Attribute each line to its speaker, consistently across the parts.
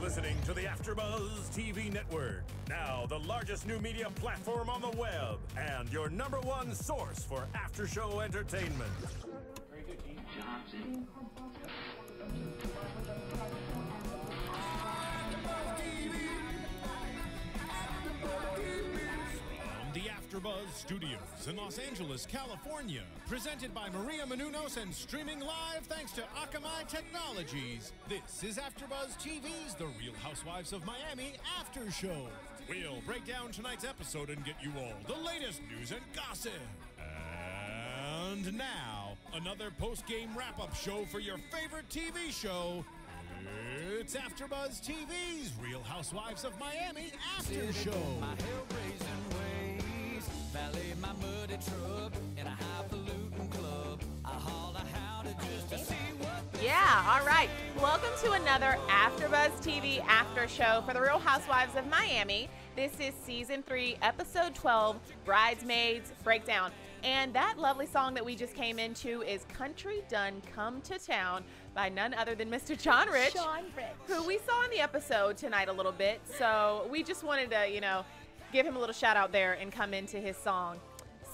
Speaker 1: listening to the AfterBuzz TV network, now the largest new media platform on the web, and your #1 source for after-show entertainment.
Speaker 2: Very good, Keith Johnson.
Speaker 3: The AfterBuzz Studios in Los Angeles, California, presented by Maria Menounos and streaming live thanks to Akamai Technologies. This is AfterBuzz TV's The Real Housewives of Miami After Show. We'll break down tonight's episode and get you all the latest news and gossip. And now, another post-game wrap-up show for your favorite TV show. It's AfterBuzz TV's Real Housewives of Miami After Show.
Speaker 4: Valet my muddy truck in a highfalutin club. I holler howdy just to see what.
Speaker 5: Yeah, all right. Welcome to another AfterBuzz TV after show for the Real Housewives of Miami. This is season 3, episode 12, Bridesmaids Breakdown. And that lovely song that we just came into is Country Done Come to Town by none other than Mr. John Rich, who we saw in the episode tonight a little bit. So we just wanted to, give him a little shout out there and come into his song.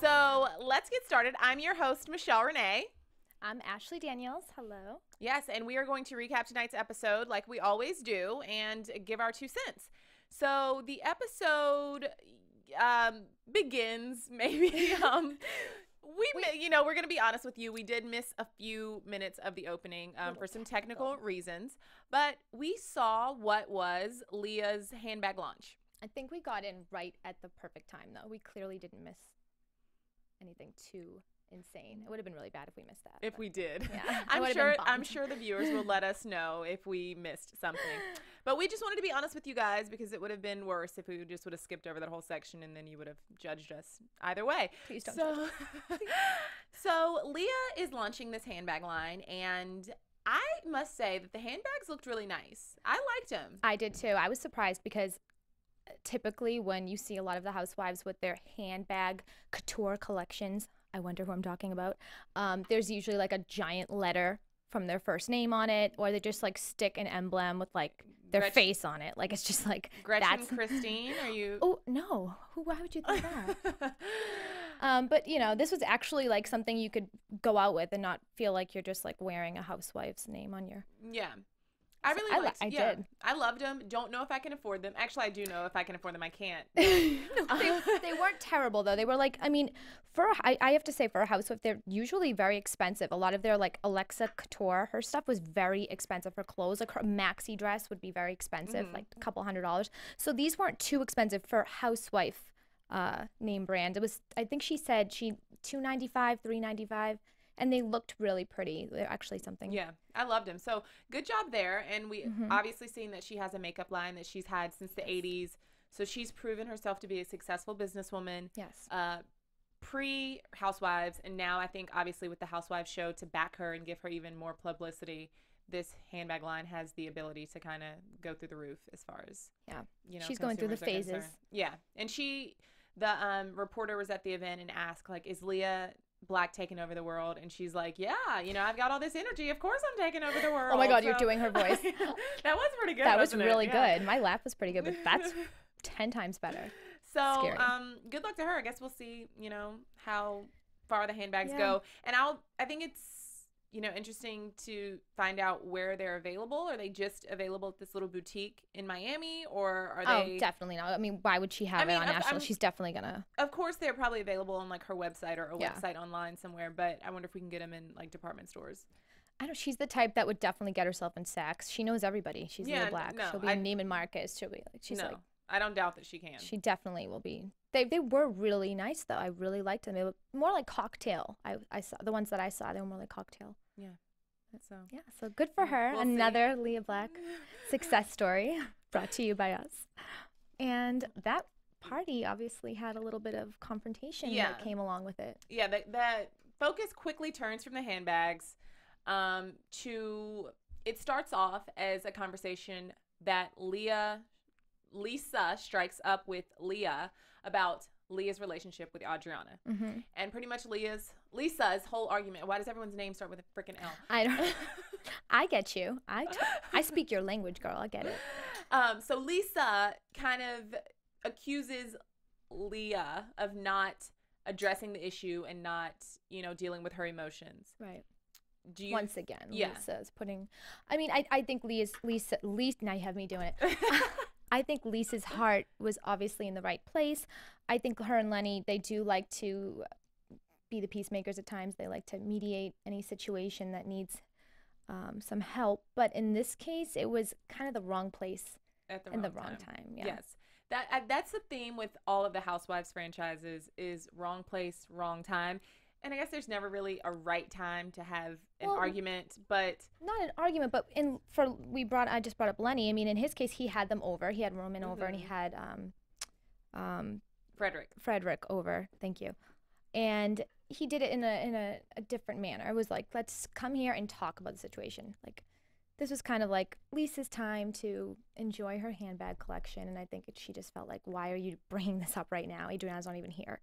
Speaker 5: So let's get started. I'm your host, Michelle Renee.
Speaker 6: I'm Ashley Daniels. Hello.
Speaker 5: Yes, and we are going to recap tonight's episode like we always do and give our 2 cents. So the episode begins maybe. We're going to be honest with you. We did miss a few minutes of the opening for some technical reasons, but we saw what was Leah's handbag launch.
Speaker 6: I think we got in right at the perfect time, though. We clearly didn't miss anything too insane. It would have been really bad if we missed that.
Speaker 5: If we did.
Speaker 6: Yeah,
Speaker 5: I'm sure the viewers will let us know if we missed something. But we just wanted to be honest with you guys because it would have been worse if we just would have skipped over that whole section and then you would have judged us either way.
Speaker 6: Please don't judge us.
Speaker 5: So Leah is launching this handbag line, and I must say that the handbags looked really nice. I liked them.
Speaker 6: I did too. I was surprised because typically when you see a lot of the housewives with their handbag couture collections, I wonder who I'm talking about, there's usually like a giant letter from their first name on it, or they just like stick an emblem with like their face on it. Like it's just like
Speaker 5: Gretchen Christine, are you?
Speaker 6: Oh no, why would you think that? But this was actually like something you could go out with and not feel like you're just like wearing a housewife's name on your.
Speaker 5: Yeah. I really liked them.
Speaker 6: I did.
Speaker 5: I loved them. Don't know if I can afford them. Actually, I do know if I can afford them. I can't.
Speaker 6: They weren't terrible, though. They were like, I have to say, for a housewife, they're usually very expensive. A lot of their, like, Alexa Couture, her stuff was very expensive for clothes. A maxi dress would be very expensive, like a couple $100s. So these weren't too expensive for housewife name brand. It was, I think she said $295, $395. And they looked really pretty. They're actually something.
Speaker 5: Yeah, I loved them. So good job there. And we obviously seen that she has a makeup line that she's had since the 80s. So she's proven herself to be a successful businesswoman.
Speaker 6: Yes.
Speaker 5: Pre-Housewives. And now I think obviously with the Housewives show to back her and give her even more publicity, this handbag line has the ability to kind of go through the roof as far as,
Speaker 6: she's going through the phases.
Speaker 5: Yeah. And the reporter was at the event and asked, like, is Leah Black taking over the world? And she's like, yeah, I've got all this energy, of course I'm taking over the world.
Speaker 6: Oh my god, you're doing her voice.
Speaker 5: That was pretty good.
Speaker 6: That was really good. My laugh was pretty good, but that's 10 times better.
Speaker 5: So
Speaker 6: scary.
Speaker 5: Good luck to her. I guess we'll see how far the handbags go, and I think it's interesting to find out where they're available. Are they just available at this little boutique in Miami, or are they?
Speaker 6: Oh, definitely not. I mean, why would she have it on national? She's definitely gonna.
Speaker 5: Of course, they're probably available on like her website or a website online somewhere. But I wonder if we can get them in like department stores.
Speaker 6: I know she's the type that would definitely get herself in Saks. She knows everybody. She's Leah Black.
Speaker 5: No,
Speaker 6: she'll be in Neiman Marcus. She'll be like, like.
Speaker 5: I don't doubt that she can.
Speaker 6: She definitely will be. They were really nice though. I really liked them. They were more like cocktail. I saw the ones that I saw. They were more like cocktail.
Speaker 5: Yeah.
Speaker 6: So good for her.
Speaker 5: We'll
Speaker 6: Another Leah Black success story brought to you by us. And that party obviously had a little bit of confrontation that came along with it.
Speaker 5: Yeah, the focus quickly turns from the handbags to, it starts off as a conversation that Lisa strikes up with Leah about Lea's relationship with Adriana. And pretty much Lisa's whole argument, why does everyone's name start with a freaking L?
Speaker 6: I don't. I get you. I speak your language, girl. I get it.
Speaker 5: So Lisa kind of accuses Lea of not addressing the issue and not, dealing with her emotions.
Speaker 6: Right.
Speaker 5: Once
Speaker 6: again, Lisa's putting. I mean, I think Lisa. Now you have me doing it. I think Lisa's heart was obviously in the right place. I think her and Lenny, they do like to be the peacemakers at times. They like to mediate any situation that needs some help. But in this case, it was kind of the wrong place
Speaker 5: at the
Speaker 6: wrong time. Yeah.
Speaker 5: Yes. That's the theme with all of the Housewives franchises is wrong place, wrong time. And I guess there's never really a right time to have an argument, but
Speaker 6: not an argument, but I just brought up Lenny. I mean, in his case, he had them over. He had Roman over, and he had Frederick over. Thank you. And he did it in a different manner. It was like, let's come here and talk about the situation. Like, this was kind of like Lisa's time to enjoy her handbag collection, and I think she just felt like, why are you bringing this up right now? Adriana's not even here.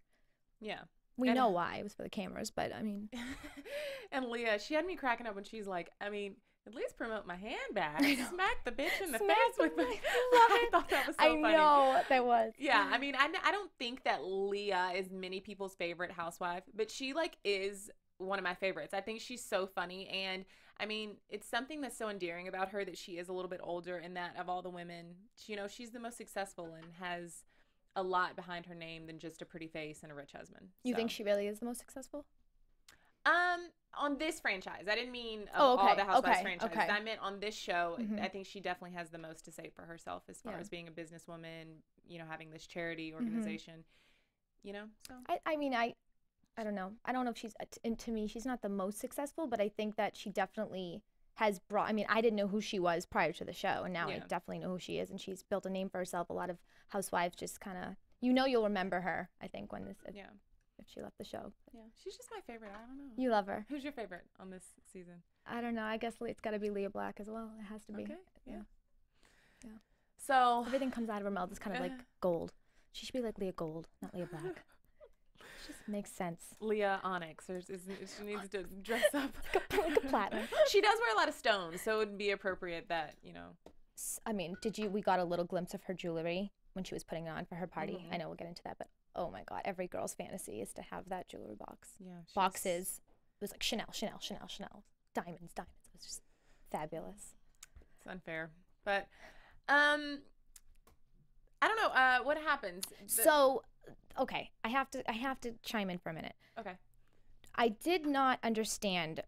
Speaker 5: Yeah.
Speaker 6: We know why. It was for the cameras, but I mean.
Speaker 5: And Lea, she had me cracking up when she's like, I mean, at least promote my handbag. Smack the bitch in the face with it. I thought that was so funny.
Speaker 6: I know, that was.
Speaker 5: Yeah, I mean, I don't think that Lea is many people's favorite housewife, but she, is one of my favorites. I think she's so funny, and, I mean, it's something that's so endearing about her that she is a little bit older, and that of all the women, she's the most successful and has a lot behind her name than just a pretty face and a rich husband.
Speaker 6: You think she really is the most successful?
Speaker 5: On this franchise. I didn't mean all the Housewives franchises.
Speaker 6: Okay.
Speaker 5: I meant on this show, I think she definitely has the most to say for herself as far as being a businesswoman, having this charity organization, so.
Speaker 6: I mean, I don't know. I don't know if she's, to me, she's not the most successful, but I think that she definitely has brought, I mean, I didn't know who she was prior to the show, and now I definitely know who she is, and she's built a name for herself. A lot of housewives just kind of, you'll remember her, I think, when if she left the show.
Speaker 5: Yeah, she's just my favorite. I don't know.
Speaker 6: You love her.
Speaker 5: Who's your favorite on this season?
Speaker 6: I don't know. I guess it's got to be Lea Black as well. It has to be.
Speaker 5: Okay.
Speaker 6: Yeah.
Speaker 5: So
Speaker 6: everything comes out of her mouth is kind of like gold. She should be like Lea Gold, not Lea Black. It just makes sense.
Speaker 5: Lea Onyx, or she needs to dress up
Speaker 6: like a platinum.
Speaker 5: She does wear a lot of stones, so it would be appropriate that
Speaker 6: I mean, we got a little glimpse of her jewelry when she was putting it on for her party. I know we'll get into that, but oh my God, every girl's fantasy is to have that jewelry box. Yeah, boxes. It was like Chanel, diamonds. It was just fabulous.
Speaker 5: It's unfair, but I don't know. What happens?
Speaker 6: So, okay, I have to chime in for a minute.
Speaker 5: Okay.
Speaker 6: I did not understand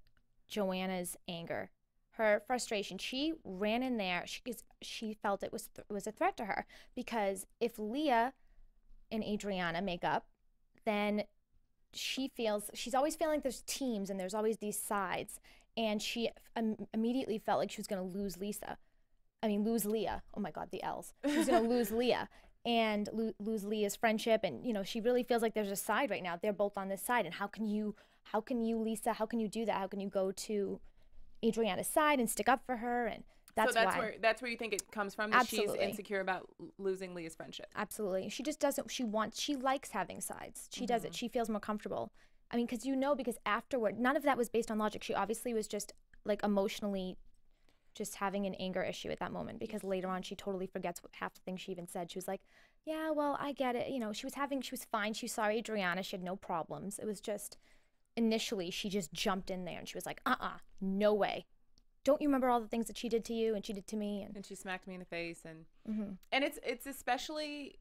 Speaker 6: Joanna's anger, her frustration. She ran in there. She felt it was a threat to her, because if Lea and Adriana make up, then she's always feeling like there's teams and there's always these sides, and she immediately felt like she was going to lose lose Lea. Oh my God, the L's. She was going to lose Lea and lose Lea's friendship, and she really feels like there's a side right now. They're both on this side, and how can you, Lisa? How can you do that? How can you go to Adriana's side and stick up for her? And that's
Speaker 5: where you think it comes from, that
Speaker 6: Absolutely.
Speaker 5: She's insecure about losing Lea's friendship.
Speaker 6: Absolutely. She just doesn't. She likes having sides. She does it. She feels more comfortable. I mean, because afterward, none of that was based on logic. She obviously was just emotionally just having an anger issue at that moment, because later on she totally forgets half the things she even said. She was like, yeah, well, I get it. She was fine. She saw Adriana. She had no problems. It was just, initially, she just jumped in there and she was like, no way. Don't you remember all the things that she did to you and she did to me?
Speaker 5: And she smacked me in the face. And and it's especially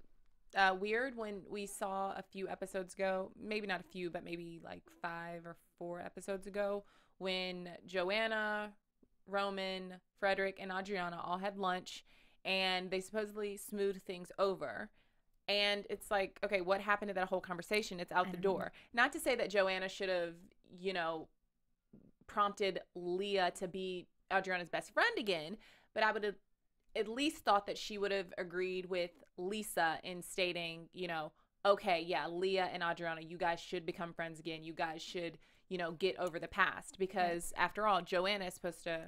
Speaker 5: weird when we saw a few episodes ago, maybe not a few, but maybe like 5 or 4 episodes ago, when Joanna, Roman, Frederick, and Adriana all had lunch, and they supposedly smoothed things over. And it's like, okay, what happened to that whole conversation? It's out the door. Not to say that Joanna should have, prompted Lea to be Adriana's best friend again, but I would have at least thought that she would have agreed with Lisa in stating, okay, yeah, Lea and Adriana, you guys should become friends again. You guys should, get over the past, because after all, Joanna is supposed to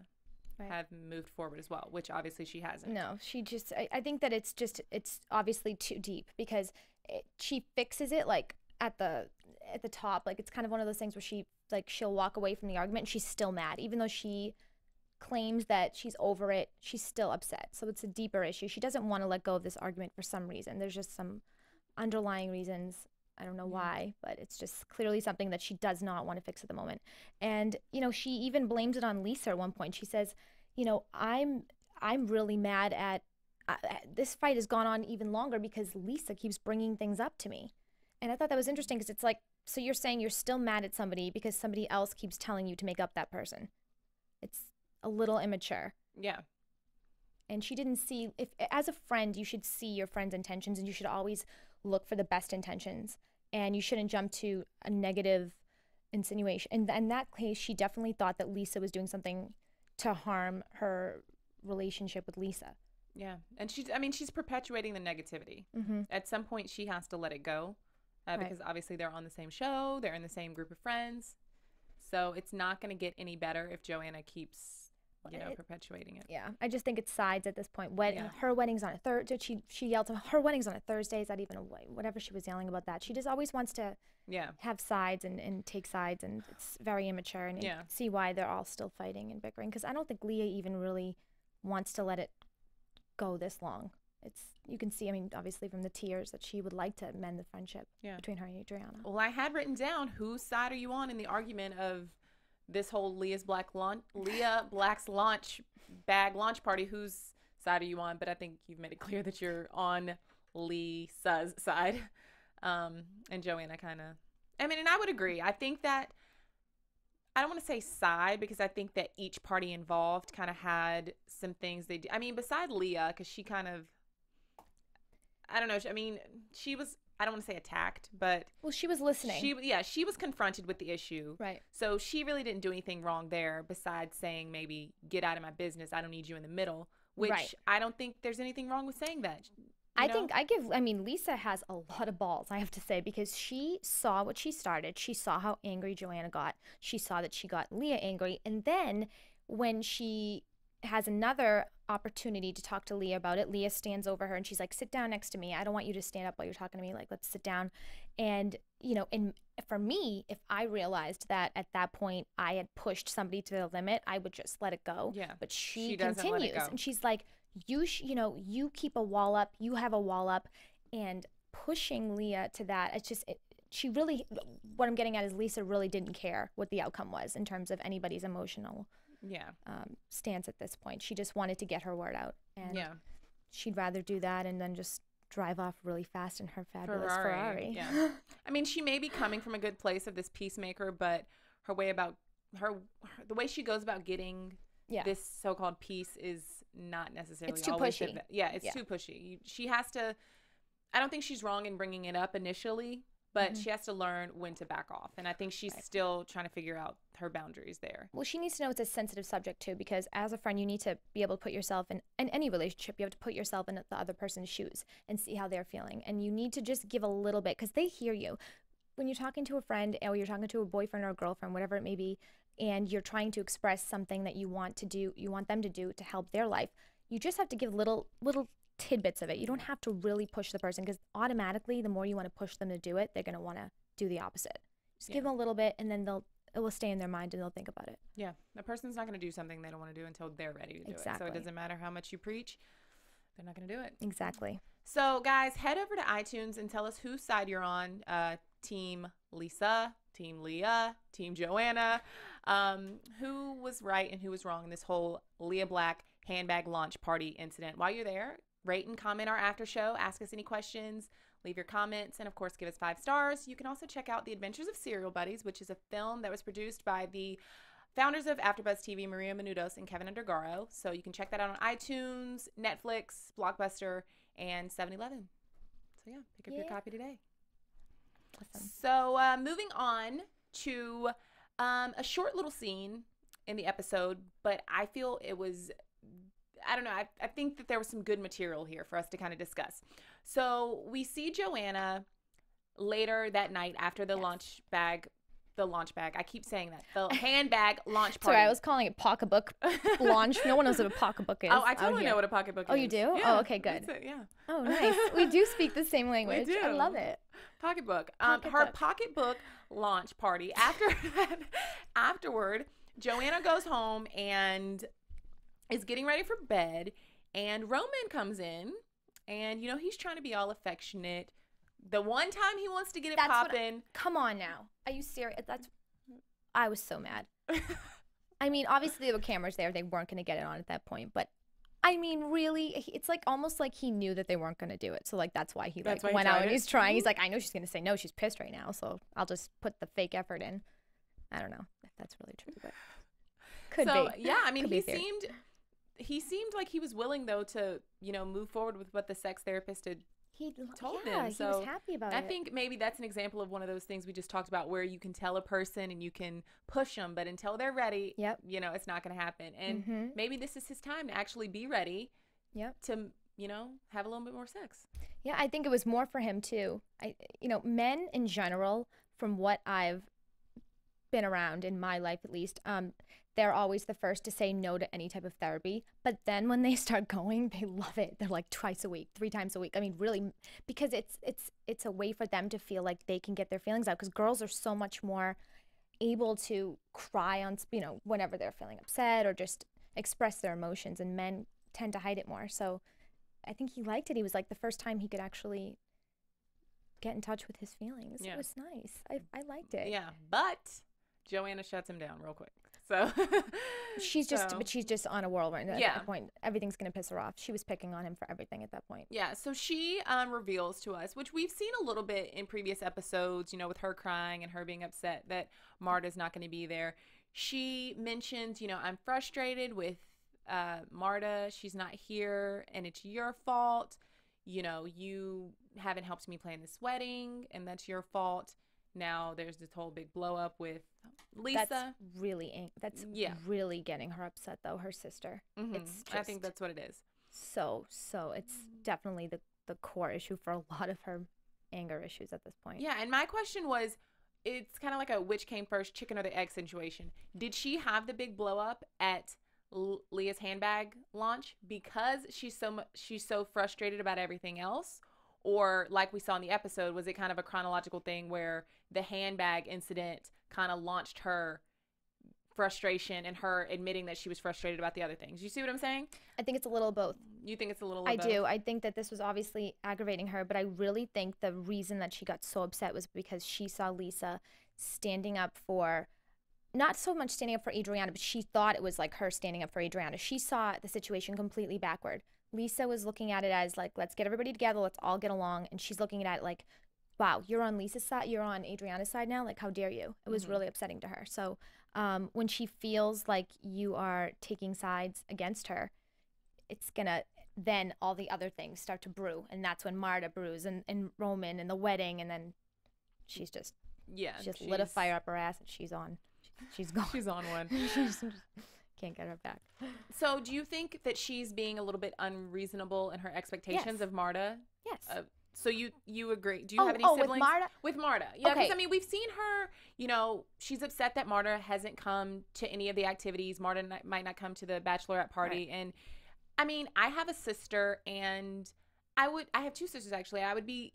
Speaker 5: have moved forward as well, which obviously she hasn't.
Speaker 6: No, she just, I think that it's obviously too deep, because she fixes it like at the top. Like it's kind of one of those things where she'll walk away from the argument and she's still mad, even though she claims that she's over it. She's still upset. So it's a deeper issue. She doesn't want to let go of this argument for some reason. There's just some underlying reasons. I don't know why, but it's just clearly something that she does not want to fix at the moment. And, she even blames it on Lisa at one point. She says, I'm really mad at this fight has gone on even longer because Lisa keeps bringing things up to me. And I thought that was interesting because it's like, so you're saying you're still mad at somebody because somebody else keeps telling you to make up that person. It's a little immature.
Speaker 5: Yeah. And
Speaker 6: she didn't see, if as a friend, you should see your friend's intentions and you should always look for the best intentions, and you shouldn't jump to a negative insinuation. And in that case, she definitely thought that Lisa was doing something to harm her relationship with Lisa.
Speaker 5: Yeah. And she's perpetuating the negativity. At some point, she has to let it go because obviously they're on the same show. They're in the same group of friends. So it's not going to get any better if Joanna keeps perpetuating it.
Speaker 6: Yeah, I just think it's sides at this point. Her wedding's on a Thursday. She yelled, her wedding's on a Thursday. Is that even whatever she was yelling about that? She just always wants to have sides and take sides, and it's very immature. And you can see why they're all still fighting and bickering, because I don't think Lea even really wants to let it go this long. You can see, obviously from the tears, that she would like to mend the friendship between her and Adriana.
Speaker 5: Well, I had written down, whose side are you on in the argument of this whole Leah Black's launch party? Whose side are you on? But I think you've made it clear that you're on Lisa's side. And Joanna kind of, and I would agree. I think that, I don't want to say side, because I think that each party involved kind of had some things they did. Beside Lea, because she kind of, I don't know. She was, I don't want to say attacked, but
Speaker 6: she was listening.
Speaker 5: She was confronted with the issue.
Speaker 6: Right.
Speaker 5: So she really didn't do anything wrong there besides saying maybe get out of my business. I don't need you in the middle, which I don't think there's anything wrong with saying that.
Speaker 6: Lisa has a lot of balls, I have to say, because she saw what she started. She saw how angry Joanna got. She saw that she got Lea angry. And then when she has another opportunity to talk to Lea about it, Lea stands over her and she's like, sit down next to me. I don't want you to stand up while you're talking to me. Like, let's sit down. And, and for me, if I realized that at that point I had pushed somebody to the limit, I would just let it go.
Speaker 5: Yeah.
Speaker 6: But she continues. And she's like, you keep a wall up. You have a wall up. And pushing Lea to that, it's just, she really, what I'm getting at is Lisa really didn't care what the outcome was in terms of anybody's emotional stance at this point. She just wanted to get her word out, and she'd rather do that and then just drive off really fast in her fabulous Ferrari.
Speaker 5: Yeah. She may be coming from a good place of this peacemaker, but the way she goes about getting this so-called peace is not necessarily
Speaker 6: too
Speaker 5: always
Speaker 6: pushy.
Speaker 5: It's too pushy. She has to, I don't think she's wrong in bringing it up initially, but she has to learn when to back off. And I think she's still trying to figure out her boundaries there.
Speaker 6: Well, she needs to know it's a sensitive subject too, because as a friend, you need to be able to put yourself in any relationship, you have to put yourself in the other person's shoes and see how they're feeling. And you need to just give a little bit, because they hear you. When you're talking to a friend, or you're talking to a boyfriend or a girlfriend, whatever it may be, and you're trying to express something that you want them to do to help their life, you just have to give little tidbits of it. You don't have to really push the person, because automatically the more you want to push them to do it, they're going to want to do the opposite. Just give them a little bit, and then it will stay in their mind and they'll think about it. Yeah.
Speaker 5: The person's not going to do something they don't want to do until they're ready to do it. So it doesn't matter how much you preach, they're not going to do it.
Speaker 6: Exactly.
Speaker 5: So guys, head over to iTunes and tell us whose side you're on. Team Lisa, Team Lea, Team Joanna. Who was right and who was wrong in this whole Lea Black handbag launch party incident? While you're there, rate and comment our after show. Ask us any questions. Leave your comments. And, of course, give us 5 stars. You can also check out The Adventures of Serial Buddies, which is a film that was produced by the founders of AfterBuzz TV, Maria Menounos and Kevin Undergaro. So you can check that out on iTunes, Netflix, Blockbuster, and 7-Eleven. So, yeah, pick up your copy today. Awesome. So, moving on to a short little scene in the episode, but I feel it was, I don't know, I think that there was some good material here for us to kind of discuss. So we see Joanna later that night after the launch bag the launch bag. I keep saying that. The handbag launch party.
Speaker 6: Sorry, I was calling it pocketbook launch. No one knows what a pocketbook is.
Speaker 5: Oh, I totally know what a pocketbook is.
Speaker 6: Oh, you do?
Speaker 5: Yeah,
Speaker 6: Oh, okay, good.
Speaker 5: yeah.
Speaker 6: Oh, nice. We do speak the same language.
Speaker 5: We do.
Speaker 6: I love it.
Speaker 5: Pocketbook. Her
Speaker 6: Pocketbook.
Speaker 5: pocketbook launch party. Afterward, Joanna goes home and is getting ready for bed, and Roman comes in, and he's trying to be all affectionate. The one time he wants to get it poppin'.
Speaker 6: Come on now. Are you serious? I was so mad. I mean, obviously there were cameras there. They weren't going to get it on at that point. But, I mean, really, it's like almost like he knew that they weren't going to do it. So, like, that's why he went out and he's trying. He's like, I know she's going to say no. She's pissed right now. So I'll just put the fake effort in. I don't know if that's really true. But could be.
Speaker 5: Yeah, I mean, he seemed like he was willing, though, to, move forward with what the sex therapist had told him. So
Speaker 6: he was happy about it.
Speaker 5: I think maybe that's an example of one of those things we just talked about, where you can tell a person and you can push them, but until they're ready, it's not going to happen. And maybe this is his time to actually be ready. To have a little bit more sex.
Speaker 6: Yeah, I think it was more for him too. Men in general, from what I've been around in my life at least, they're always the first to say no to any type of therapy. But then when they start going, they love it. They're like twice a week, 3 times a week. I mean, really, because it's a way for them to feel like they can get their feelings out. Because girls are so much more able to cry on, whenever they're feeling upset or just express their emotions, and men tend to hide it more. So I think he liked it. He was like the first time he could actually get in touch with his feelings. It was nice. I liked it.
Speaker 5: Yeah, but Joanna shuts him down real quick. So
Speaker 6: she's just on a whirlwind at that point. Everything's gonna piss her off. She was picking on him for everything at that point.
Speaker 5: Yeah. So she reveals to us, which we've seen a little bit in previous episodes, with her crying and her being upset that Marta's not going to be there. She mentions, I'm frustrated with Marta. She's not here, and it's your fault. You haven't helped me plan this wedding, and that's your fault. Now there's this whole big blow up with Lisa.
Speaker 6: That's really getting her upset, though. Her sister.
Speaker 5: I think that's what it is.
Speaker 6: So it's definitely the core issue for a lot of her anger issues at this point.
Speaker 5: Yeah, and my question was, it's kind of like a which came first, chicken or the egg situation. Did she have the big blow up at Leah's handbag launch because she's so frustrated about everything else? Or like we saw in the episode, was it kind of a chronological thing where the handbag incident kind of launched her frustration and her admitting that she was frustrated about the other things? You see what I'm saying?
Speaker 6: I think it's a little of both.
Speaker 5: You think it's a little of both?
Speaker 6: I do. I think that this was obviously aggravating her, but I really think the reason that she got so upset was because she saw Lisa standing up for, not so much standing up for Adriana, but she thought it was like her standing up for Adriana. She saw the situation completely backward. Lisa was looking at it as like, let's get everybody together, let's all get along. And she's looking at it like, wow, you're on Lisa's side, you're on Adriana's side now? Like, how dare you? It was really upsetting to her. So when she feels like you are taking sides against her, it's going to, then all the other things start to brew. And that's when Marta brews and Roman and the wedding. And then she's just, she's lit a fire up her ass and she's on. She's gone.
Speaker 5: She's on one.
Speaker 6: Can't get her back.
Speaker 5: So do you think that she's being a little bit unreasonable in her expectations of Marta?
Speaker 6: Yes.
Speaker 5: So you agree? Do you have any siblings?
Speaker 6: With Marta?
Speaker 5: With Marta. Yeah, because
Speaker 6: Okay.
Speaker 5: I mean, we've seen her, she's upset that Marta hasn't come to any of the activities. Marta might not come to the bachelorette party. Right. And I mean, I have a sister, and I have 2 sisters actually. I would be,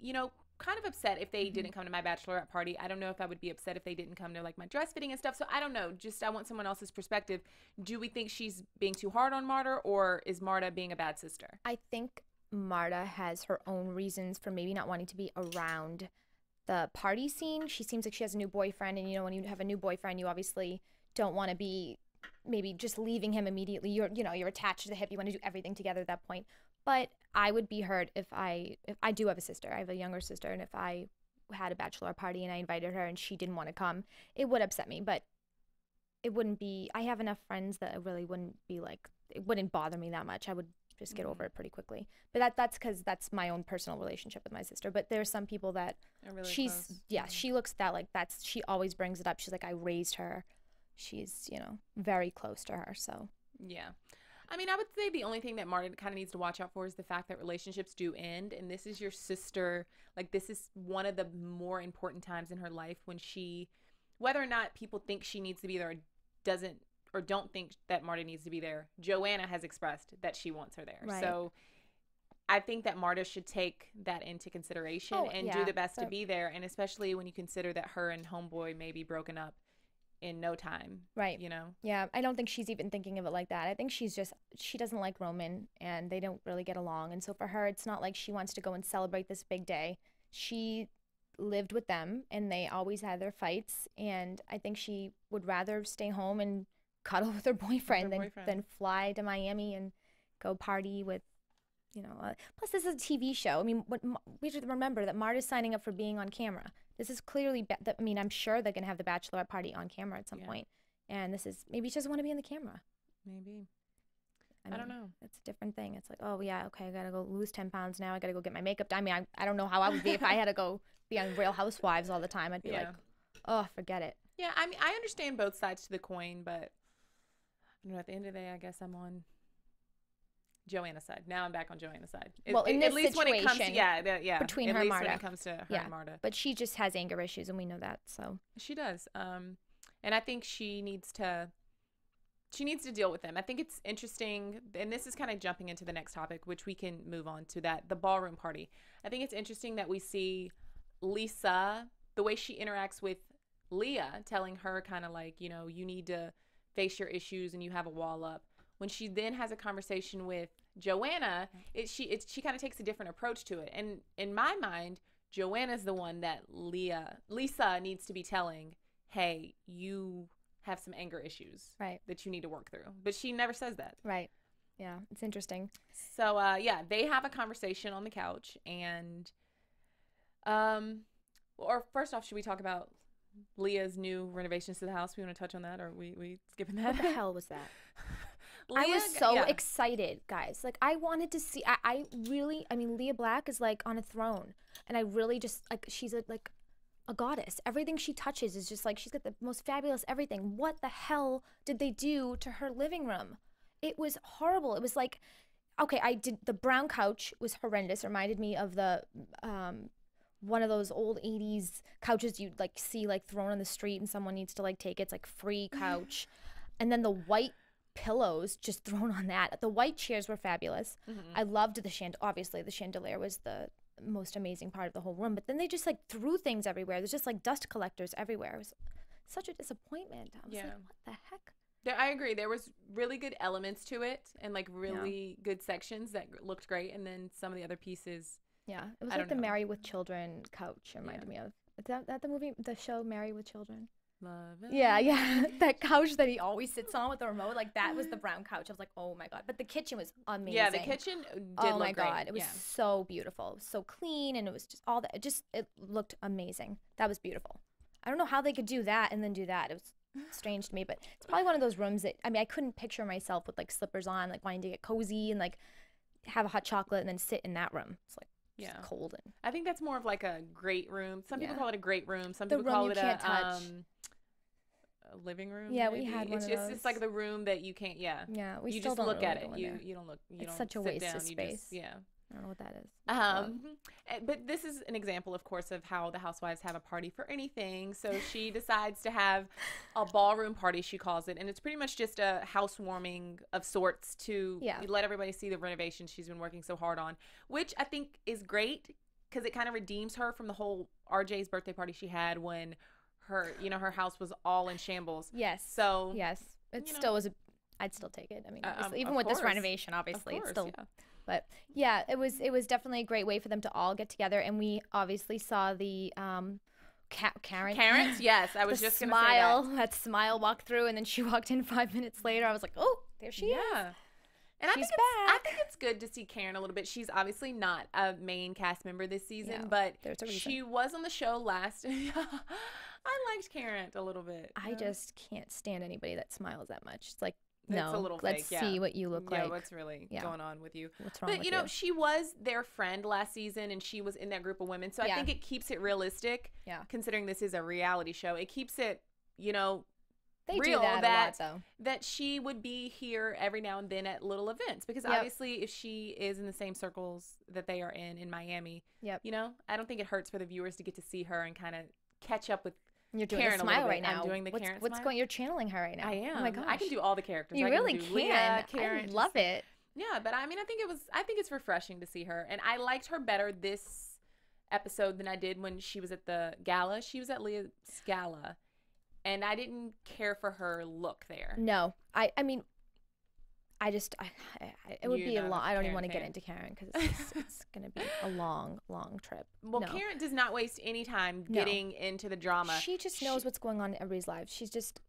Speaker 5: kind of upset if they didn't come to my bachelorette party. I don't know if I would be upset if they didn't come to like my dress fitting and stuff. So I don't know. Just I want someone else's perspective. Do we think she's being too hard on Marta, or is Marta being a bad sister?
Speaker 6: I think Marta has her own reasons for maybe not wanting to be around the party scene. She seems like she has a new boyfriend, and when you have a new boyfriend, you obviously don't want to be maybe just leaving him immediately. You're attached to the hip. You want to do everything together at that point. But I would be hurt if I do have a sister. I have a younger sister, and if I had a bachelor party and I invited her and she didn't want to come, it would upset me. But it wouldn't be. I have enough friends that it really wouldn't be like. It wouldn't bother me that much. I would just get over it pretty quickly. But that's because that's my own personal relationship with my sister. But there are some people that
Speaker 5: really
Speaker 6: she's
Speaker 5: close.
Speaker 6: She looks that like that's, she always brings it up. She's like, I raised her. She's very close to her. So
Speaker 5: yeah. I mean, I would say the only thing that Marta kind of needs to watch out for is the fact that relationships do end. And this is your sister. Like, this is one of the more important times in her life when she whether or not people think she needs to be there or doesn't or don't think that Marta needs to be there, Joanna has expressed that she wants her there.
Speaker 6: Right.
Speaker 5: So I think that Marta should take that into consideration and do the best to be there. And especially when you consider that her and Homeboy may be broken up in no time.
Speaker 6: Right.
Speaker 5: You know?
Speaker 6: Yeah. I don't think she's even thinking of it like that. I think she doesn't like Roman and they don't really get along. And so for her, it's not like she wants to go and celebrate this big day. She lived with them and they always had their fights. And I think she would rather stay home and cuddle with her boyfriend than fly to Miami and go party with, you know, plus this is a TV show. I mean, we should remember that Marta's signing up for being on camera. This is clearly, I mean, I'm sure they're going to have the bachelorette party on camera at some point. And this is, maybe she doesn't want to be on the camera.
Speaker 5: Maybe.
Speaker 6: I
Speaker 5: don't know.
Speaker 6: It's a different thing. It's like, oh, yeah, okay, I got to go lose 10 pounds now. I got to go get my makeup done. I mean, I don't know how I would be if I had to go be on Real Housewives all the time. I'd be like, oh, forget it.
Speaker 5: Yeah, I mean, I understand both sides to the coin, but you know, at the end of the day, I guess I'm on Joanna's side. Now I'm back on Joanna's side.
Speaker 6: Well, in this
Speaker 5: at least
Speaker 6: situation,
Speaker 5: when it comes to,
Speaker 6: between
Speaker 5: at
Speaker 6: her and
Speaker 5: least
Speaker 6: Marta.
Speaker 5: when it comes to her and Marta.
Speaker 6: But she just has anger issues, and we know that. So
Speaker 5: she does. And I think she needs to deal with them. I think it's interesting, and this is kind of jumping into the next topic, which we can move on to the ballroom party. I think it's interesting that we see Lisa, the way she interacts with Lea, telling her kind of like, you know, you need to face your issues and you have a wall up. When she then has a conversation with Joanna, she kind of takes a different approach to it. And in my mind, Joanna's the one that Lisa needs to be telling, hey, you have some anger issues that you need to work through. But she never says that.
Speaker 6: Right. Yeah, it's interesting.
Speaker 5: So, they have a conversation on the couch. And, or first off, should we talk about Leah's new renovations to the house? We want to touch on that, or we skipping that?
Speaker 6: What the hell was that? I was so excited, guys. Like, I wanted to see, I mean, Lea Black is like on a throne. And I really just, like, she's like a goddess. Everything she touches is just like, she's got the most fabulous everything. What the hell did they do to her living room? It was horrible. It was like, okay, the brown couch was horrendous. It reminded me of the, one of those old 80s couches you'd like see like thrown on the street and someone needs to like take it. It's like free couch. And then the white pillows just thrown on that. The white chairs were fabulous. I loved obviously the chandelier was the most amazing part of the whole room, but then they just like threw things everywhere. There's just like dust collectors everywhere. It was such a disappointment. I was like, what the heck?
Speaker 5: I agree. There was really good elements to it and like really good sections that looked great, and then some of the other pieces.
Speaker 6: Yeah, it was like the Married with Children couch reminded me of. Is that the show Married with Children?
Speaker 5: Love it.
Speaker 6: Yeah. That couch that he always sits on with the remote, like that was the brown couch. I was like, oh my God. But the kitchen was amazing.
Speaker 5: Yeah, the kitchen did look great.
Speaker 6: Oh my God. It was so beautiful. It was so clean, and it was just all that. It looked amazing. That was beautiful. I don't know how they could do that and then do that. It was strange to me, but it's probably one of those rooms that, I mean, I couldn't picture myself with like slippers on, like wanting to get cozy and like have a hot chocolate and then sit in that room. It's like, cold. And
Speaker 5: I think that's more of like a great room. Some people call it a great room. Some people call it a living room.
Speaker 6: Yeah, we had one
Speaker 5: of
Speaker 6: those.
Speaker 5: It's like the room that you can't. Yeah,
Speaker 6: we
Speaker 5: you
Speaker 6: still
Speaker 5: just
Speaker 6: don't
Speaker 5: look
Speaker 6: really
Speaker 5: at it.
Speaker 6: go in
Speaker 5: You
Speaker 6: there.
Speaker 5: don't look. You
Speaker 6: it's
Speaker 5: don't
Speaker 6: such a
Speaker 5: sit
Speaker 6: waste
Speaker 5: down.
Speaker 6: of space.
Speaker 5: I
Speaker 6: don't know what that is.
Speaker 5: But this is an example, of course, of how the housewives have a party for anything. So she decides to have a ballroom party, she calls it, and it's pretty much just a housewarming of sorts to let everybody see the renovations she's been working so hard on, which I think is great because it kind of redeems her from the whole RJ's birthday party she had when her house was all in shambles.
Speaker 6: Yes.
Speaker 5: So
Speaker 6: it still was. I'd still take it. I mean, even with this renovation, obviously, it's still.
Speaker 5: Yeah.
Speaker 6: But yeah, it was definitely a great way for them to all get together, and we obviously saw the Karen.
Speaker 5: Karen's, yes, I was just gonna say
Speaker 6: that smile walked through, and then she walked in 5 minutes later. I was like, oh, there she is.
Speaker 5: And
Speaker 6: she's
Speaker 5: I think it's good to see Karen a little bit. She's obviously not a main cast member this season, but she was on the show last. I liked Karen a little bit.
Speaker 6: I just can't stand anybody that smiles that much. It's like,
Speaker 5: it's a little
Speaker 6: let's
Speaker 5: fake,
Speaker 6: see what you look like.
Speaker 5: Yeah, what's really going on with you.
Speaker 6: What's wrong with you?
Speaker 5: But, she was their friend last season, and she was in that group of women. So I think it keeps it realistic, considering this is a reality show. It keeps it,
Speaker 6: they
Speaker 5: real
Speaker 6: do that a lot, though.
Speaker 5: That she would be here every now and then at little events. Because obviously, if she is in the same circles that they are in Miami, I don't think it hurts for the viewers to get to see her and kind of catch up with
Speaker 6: You're doing
Speaker 5: Karen
Speaker 6: a
Speaker 5: a little
Speaker 6: smile
Speaker 5: bit.
Speaker 6: right now.
Speaker 5: I'm doing the Karen
Speaker 6: What's
Speaker 5: smile.
Speaker 6: going? You're channeling her right now.
Speaker 5: I am.
Speaker 6: Oh my gosh.
Speaker 5: I can do all the characters.
Speaker 6: You
Speaker 5: I
Speaker 6: really
Speaker 5: do
Speaker 6: can.
Speaker 5: Leah, Karen,
Speaker 6: I love it.
Speaker 5: Yeah, but I mean, I think it's refreshing to see her, and I liked her better this episode than I did when she was at the gala. She was at Leah's gala, and I didn't care for her look there.
Speaker 6: No, I mean, it would be a long. I don't even want to get
Speaker 5: fan.
Speaker 6: into Karen because it's going to be a long trip.
Speaker 5: Well,
Speaker 6: No.
Speaker 5: Karen does not waste any time
Speaker 6: No.
Speaker 5: getting into the drama.
Speaker 6: She just knows what's going on in everybody's lives. She's just,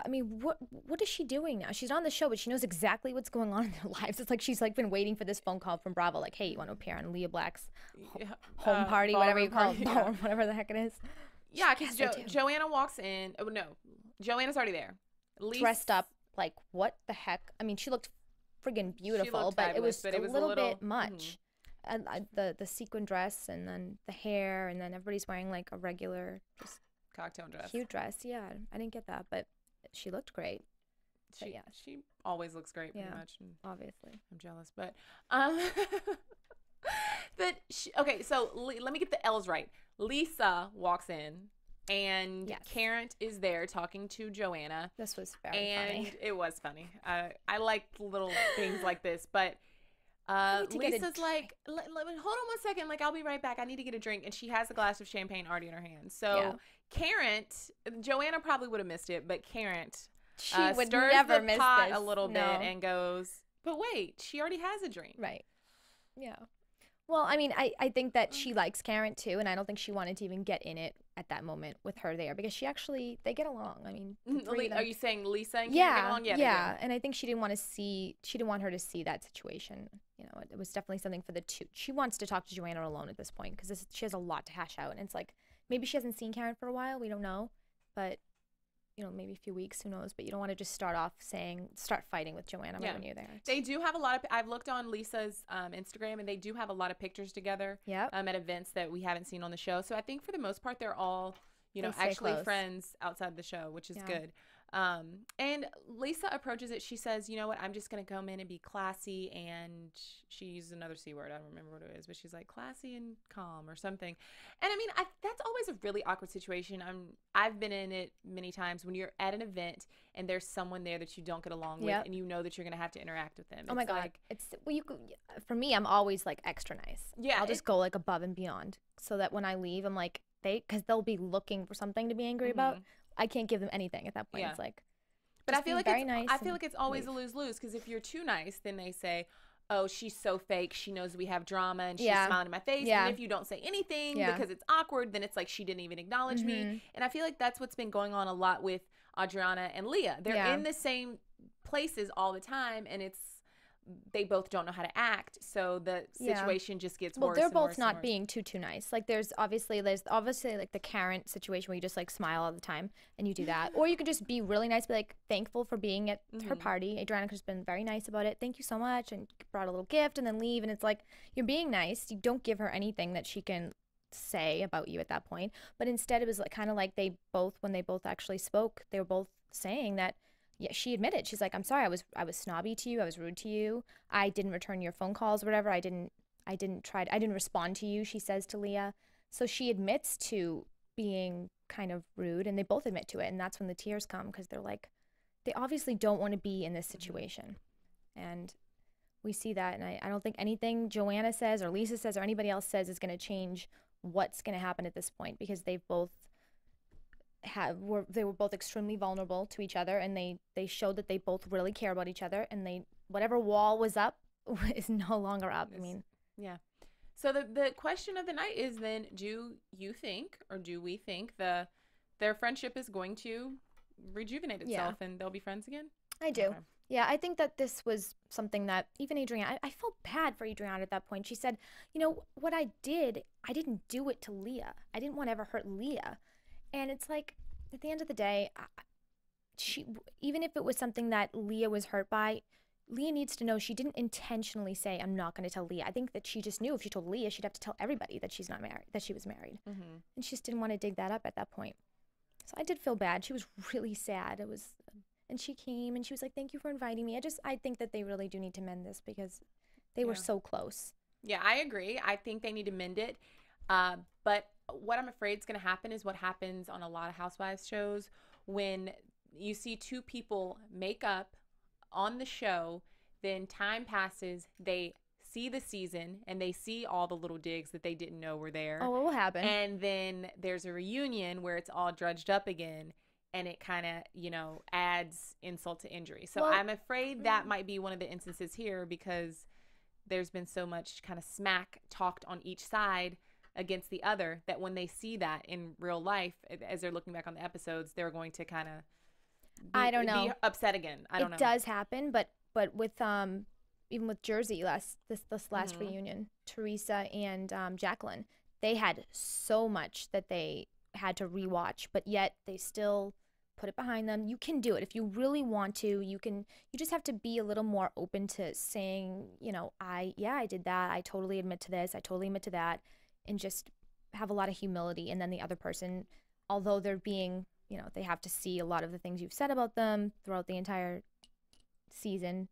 Speaker 6: I mean, what is she doing now? She's on the show, but she knows exactly what's going on in their lives. It's like she's like been waiting for this phone call from Bravo, like, hey, you want to appear on Leah Black's home party, whatever you call it, ballroom, whatever the heck it is.
Speaker 5: Yeah, because
Speaker 6: Yes, I do.
Speaker 5: Joanna walks in. Oh, no. Joanna's already there.
Speaker 6: Dressed up like, what the heck? I mean, she looked friggin' beautiful, but it was a little bit much. And the sequin dress, and then the hair, and then everybody's wearing like a regular, just
Speaker 5: cocktail dress.
Speaker 6: cute dress. Yeah, I didn't get that, but she looked great.
Speaker 5: She always looks great, pretty
Speaker 6: Yeah,
Speaker 5: much. And
Speaker 6: obviously.
Speaker 5: I'm jealous, but okay. So let me get the L's right. Lisa walks in, and
Speaker 6: Yes.
Speaker 5: Karen is there talking to Joanna.
Speaker 6: This was very
Speaker 5: And
Speaker 6: funny.
Speaker 5: it was funny. I like little things like this, but
Speaker 6: need to get a
Speaker 5: Lisa's like, hold on 1 second, like I'll be right back. I need to get a drink, and she has a glass of champagne already in her hand. So Karen, Joanna probably would have missed it, but Karen
Speaker 6: She would
Speaker 5: stirs
Speaker 6: never
Speaker 5: the
Speaker 6: miss
Speaker 5: pot
Speaker 6: this.
Speaker 5: a little bit
Speaker 6: No.
Speaker 5: and goes, but wait, she already has a drink.
Speaker 6: Right. Yeah. Well, I mean, I think that she likes Karen too, and I don't think she wanted to even get in it at that moment with her there because they get along. I mean, the three of them-
Speaker 5: Are you saying Lisa and Karen
Speaker 6: yeah,
Speaker 5: get along?
Speaker 6: yeah. And I think she didn't want her to see that situation. You know, it was definitely something for the two. She wants to talk to Joanna alone at this point because she has a lot to hash out, and it's like maybe she hasn't seen Karen for a while. We don't know, but you know, maybe a few weeks, who knows? But you don't want to just start fighting with Joanna when you're there.
Speaker 5: They do have a lot of. I've looked on Lisa's Instagram, and they do have a lot of pictures together.
Speaker 6: Yep.
Speaker 5: At events that we haven't seen on the show. So I think for the most part, they're all,
Speaker 6: They stay
Speaker 5: actually
Speaker 6: close.
Speaker 5: friends outside the show, which is
Speaker 6: Yeah.
Speaker 5: good. And Lisa approaches it. She says, you know what? I'm just going to come in and be classy. And she used another C word. I don't remember what it is, but she's like classy and calm or something. And I mean, that's always a really awkward situation. I've been in it many times when you're at an event and there's someone there that you don't get along with,
Speaker 6: Yep.
Speaker 5: and you know that you're going to have to interact with them.
Speaker 6: Oh my
Speaker 5: It's
Speaker 6: God.
Speaker 5: like,
Speaker 6: For me, I'm always like extra nice.
Speaker 5: Yeah,
Speaker 6: I'll just go like above and beyond so that when I leave, I'm like, because they'll be looking for something to be angry about. I can't give them anything at that point.
Speaker 5: Yeah.
Speaker 6: It's like,
Speaker 5: But I
Speaker 6: just
Speaker 5: feel
Speaker 6: be
Speaker 5: like
Speaker 6: very nice
Speaker 5: I feel
Speaker 6: and
Speaker 5: like it's always
Speaker 6: leave.
Speaker 5: a lose-lose, because if you're too nice, then they say, oh, she's so fake. She knows we have drama, and she's
Speaker 6: Yeah.
Speaker 5: smiling in my face.
Speaker 6: Yeah.
Speaker 5: And if you don't say anything
Speaker 6: Yeah.
Speaker 5: because it's awkward, then it's like she didn't even acknowledge me. And I feel like that's what's been going on a lot with Adriana and Lea. They're
Speaker 6: Yeah.
Speaker 5: in the same places all the time, and they both don't know how to act. So the
Speaker 6: Yeah.
Speaker 5: situation just gets
Speaker 6: well,
Speaker 5: worse.
Speaker 6: they're
Speaker 5: and
Speaker 6: both
Speaker 5: worse
Speaker 6: not
Speaker 5: and worse.
Speaker 6: being too nice. Like there's obviously like the Karen situation where you just like smile all the time and you do that, or you can just be really nice, be like thankful for being at her party. Adriana could have been very nice about it. Thank you so much, and brought a little gift, and then leave. And it's like you're being nice. You don't give her anything that she can say about you at that point. But instead, it was like kind of like when they both actually spoke, they were both saying that. Yeah, she admitted. She's like, I'm sorry, I was snobby to you. I was rude to you. I didn't return your phone calls or whatever. I didn't respond to you, she says to Lea. So she admits to being kind of rude, and they both admit to it. And that's when the tears come, because they're like, they obviously don't want to be in this situation. And we see that. And I don't think anything Joanna says or Lisa says or anybody else says is going to change what's going to happen at this point, because they were both extremely vulnerable to each other, and they showed that they both really care about each other, and whatever wall was up is no longer up. I mean,
Speaker 5: yeah. So the question of the night is then, do you think, or do we think their friendship is going to rejuvenate itself and they'll be friends again?
Speaker 6: I do.
Speaker 5: Okay.
Speaker 6: Yeah, I think that this was something that even Adriana, I felt bad for Adriana at that point. She said, you know, what I did, I didn't do it to Lea. I didn't want to ever hurt Lea. And it's like, at the end of the day, even if it was something that Lea was hurt by, Lea needs to know she didn't intentionally say, I'm not going to tell Lea. I think that she just knew if she told Lea, she'd have to tell everybody that she's not married, that she was married. And she just didn't want to dig that up at that point. So I did feel bad. She was really sad. And she came and she was like, thank you for inviting me. I think that they really do need to mend this, because they were so close.
Speaker 5: Yeah, I agree. I think they need to mend it. But what I'm afraid is going to happen is what happens on a lot of Housewives shows when you see two people make up on the show, then time passes, they see the season and they see all the little digs that they didn't know were there.
Speaker 6: Oh, what will happen?
Speaker 5: And then there's a reunion where it's all drudged up again, and it kind of, you know, adds insult to injury. So I'm afraid that might be one of the instances here, because there's been so much kind of smack talked on each side against the other that when they see that in real life, as they're looking back on the episodes, they're going to kind of be upset again. I don't know.
Speaker 6: It does happen, but with even with Jersey this last reunion, Teresa and Jacqueline, they had so much that they had to rewatch, but yet they still put it behind them. You can do it if you really want to. You just have to be a little more open to saying, you know, I did that. I totally admit to this. I totally admit to that, and just have a lot of humility. And then the other person, although they're being, you know, they have to see a lot of the things you've said about them throughout the entire season.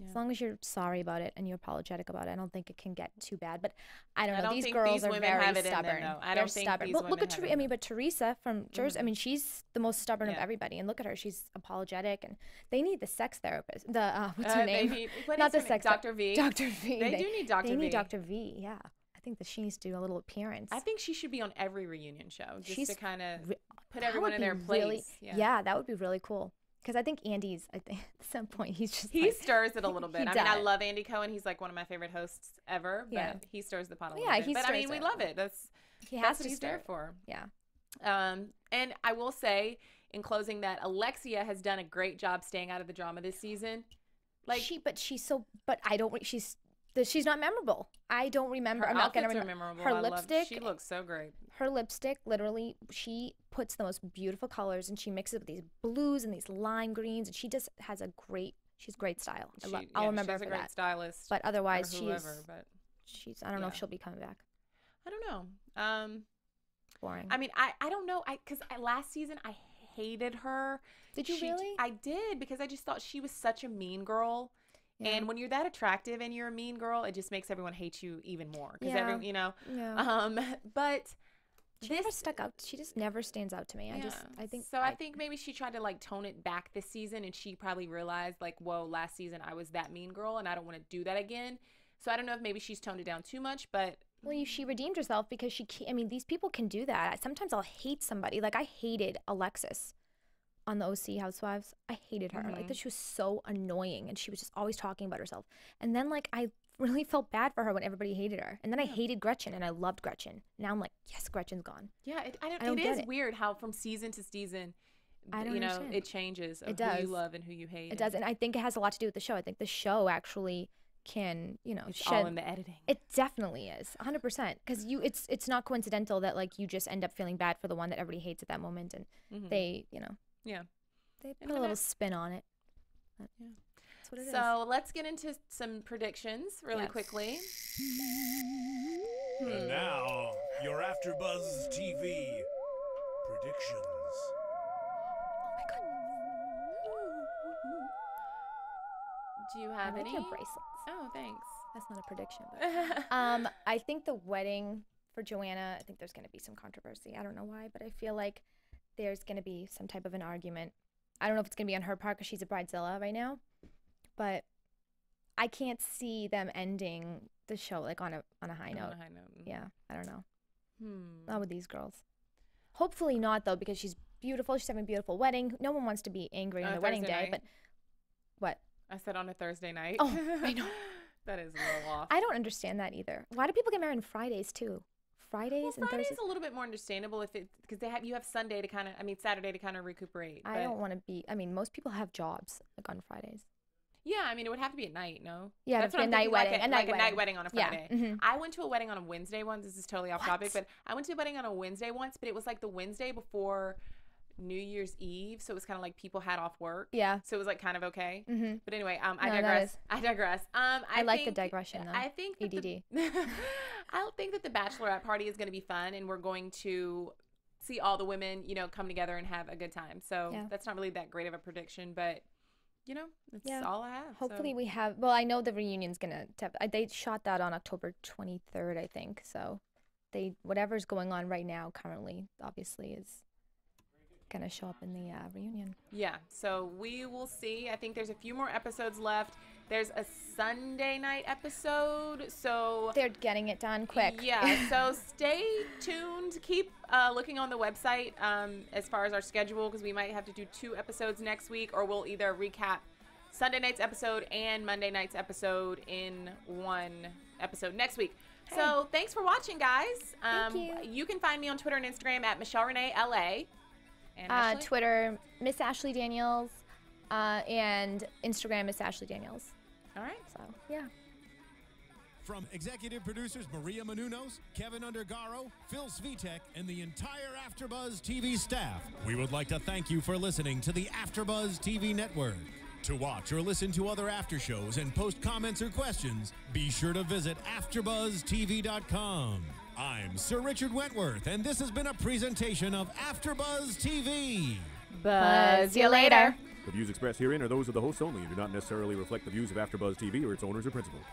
Speaker 6: As long as you're sorry about it and you're apologetic about it, I don't think it can get too bad. But I don't know. These girls are very stubborn. They're stubborn. Look at Teresa. I mean, but Teresa from Jersey. I mean, she's the most stubborn of everybody. And look at her. She's apologetic, and they need the sex therapist. The what's her name? Not the sex.
Speaker 5: Dr. V.
Speaker 6: Dr. V.
Speaker 5: They do need Dr. V.
Speaker 6: They need Dr. V. Yeah. I think that she needs to do a little appearance.
Speaker 5: I think she should be on every reunion show, just to kind of put everyone in their place.
Speaker 6: Yeah, that would be really cool. Because I think Andy's, at some point, he's just
Speaker 5: he stirs it a little bit. I mean, I love Andy Cohen. He's like one of my favorite hosts ever. But he stirs the pot a little bit. But I mean, we love it. That's what he's there for.
Speaker 6: Yeah.
Speaker 5: And I will say, in closing, that Alexia has done a great job staying out of the drama this season. Like she's not memorable. I don't remember. I'm not gonna remember her lipstick. She looks so great.
Speaker 6: Her lipstick, literally, she puts the most beautiful colors, and she mixes it with these blues and these lime greens, and she just has she's great style. I'll remember her for that.
Speaker 5: She's a great stylist.
Speaker 6: But otherwise,
Speaker 5: she's
Speaker 6: I don't know if she'll be coming back.
Speaker 5: I don't know.
Speaker 6: Boring.
Speaker 5: I mean, I don't know. Because last season I hated her.
Speaker 6: Did you really?
Speaker 5: I did, because I just thought she was such a mean girl. Yeah. And when you're that attractive and you're a mean girl, it just makes everyone hate you even more. Because everyone, you know. Yeah. But
Speaker 6: she never stuck out. She just never stands out to me.
Speaker 5: I think maybe she tried to like tone it back this season, and she probably realized like, whoa, last season I was that mean girl, and I don't want to do that again. So I don't know if maybe she's toned it down too much, but.
Speaker 6: Well, she redeemed herself, because I mean, these people can do that. Sometimes I'll hate somebody. Like, I hated Alexis on the OC Housewives. I hated her. Like, that she was so annoying, and she was just always talking about herself. And then, like, I really felt bad for her when everybody hated her. And then I hated Gretchen, and I loved Gretchen. Now I'm like, yes, Gretchen's gone.
Speaker 5: Yeah, it is weird how from season to season, it changes of who you love and who you hate.
Speaker 6: It does, and I think it has a lot to do with the show. I think the show actually can,
Speaker 5: it's all in the editing.
Speaker 6: It definitely is, 100%. Because it's not coincidental that like you just end up feeling bad for the one that everybody hates at that moment, and they, they put a little spin on it. But, that's what it is.
Speaker 5: So let's get into some predictions really quickly.
Speaker 1: And now, your AfterBuzz TV predictions.
Speaker 6: Oh my god.
Speaker 5: Do you have any?
Speaker 6: Your bracelets.
Speaker 5: Oh, thanks.
Speaker 6: That's not a prediction. But, I think the wedding for Joanna, I think there's going to be some controversy. I don't know why, but I feel like there's going to be some type of an argument. I don't know if it's going to be on her part because she's a bridezilla right now, but I can't see them ending the show like on a high note. Yeah, I don't know. Not with these girls. Hopefully not, though, because she's beautiful. She's having a beautiful wedding. No one wants to be angry on their wedding day, but what?
Speaker 5: I said on a Thursday night.
Speaker 6: Oh, I know.
Speaker 5: That is a little off.
Speaker 6: I don't understand that either. Why do people get married on Fridays too? Fridays and Thursdays?
Speaker 5: Friday's a little bit more understandable because you have Saturday to kind of recuperate.
Speaker 6: I don't want to be. I mean, most people have jobs like on Fridays.
Speaker 5: Yeah, I mean, it would have to be at night, no?
Speaker 6: Yeah, that's what I'm thinking, like a
Speaker 5: night wedding on a Friday.
Speaker 6: Yeah.
Speaker 5: I went to a wedding on a Wednesday once. This is totally off topic, but I went to a wedding on a Wednesday once, but it was like the Wednesday before New Year's Eve, so it was kind of like people had off work.
Speaker 6: Yeah.
Speaker 5: So it was like kind of okay. But anyway, I digress.
Speaker 6: I like the digression, though.
Speaker 5: I think
Speaker 6: ADD.
Speaker 5: I think that the bachelorette party is going to be fun, and we're going to see all the women, come together and have a good time. So that's not really that great of a prediction, but that's all I have.
Speaker 6: Hopefully we have. Well, I know the reunion's gonna. They shot that on October 23rd, I think. So whatever's going on right now currently, obviously, is gonna show up in the reunion.
Speaker 5: Yeah, so we will see. I think there's a few more episodes left. There's a Sunday night episode, so
Speaker 6: they're getting it done quick.
Speaker 5: Yeah, so stay tuned. Keep looking on the website as far as our schedule, because we might have to do 2 episodes next week, or we'll either recap Sunday night's episode and Monday night's episode in one episode next week. Hey. So thanks for watching, guys.
Speaker 6: Thank you.
Speaker 5: You can find me on Twitter and Instagram at Michelle Renee LA. And
Speaker 6: Twitter, Miss Ashley Daniels, and Instagram, Miss Ashley Daniels.
Speaker 5: All right.
Speaker 6: So, yeah.
Speaker 3: From executive producers Maria Menounos, Kevin Undergaro, Phil Svitek, and the entire AfterBuzz TV staff, we would like to thank you for listening to the AfterBuzz TV network. To watch or listen to other after shows and post comments or questions, be sure to visit AfterBuzzTV.com. I'm Sir Richard Wentworth, and this has been a presentation of AfterBuzz TV.
Speaker 5: Buzz you later.
Speaker 1: The views expressed herein are those of the hosts only and do not necessarily reflect the views of AfterBuzz TV or its owners or principals.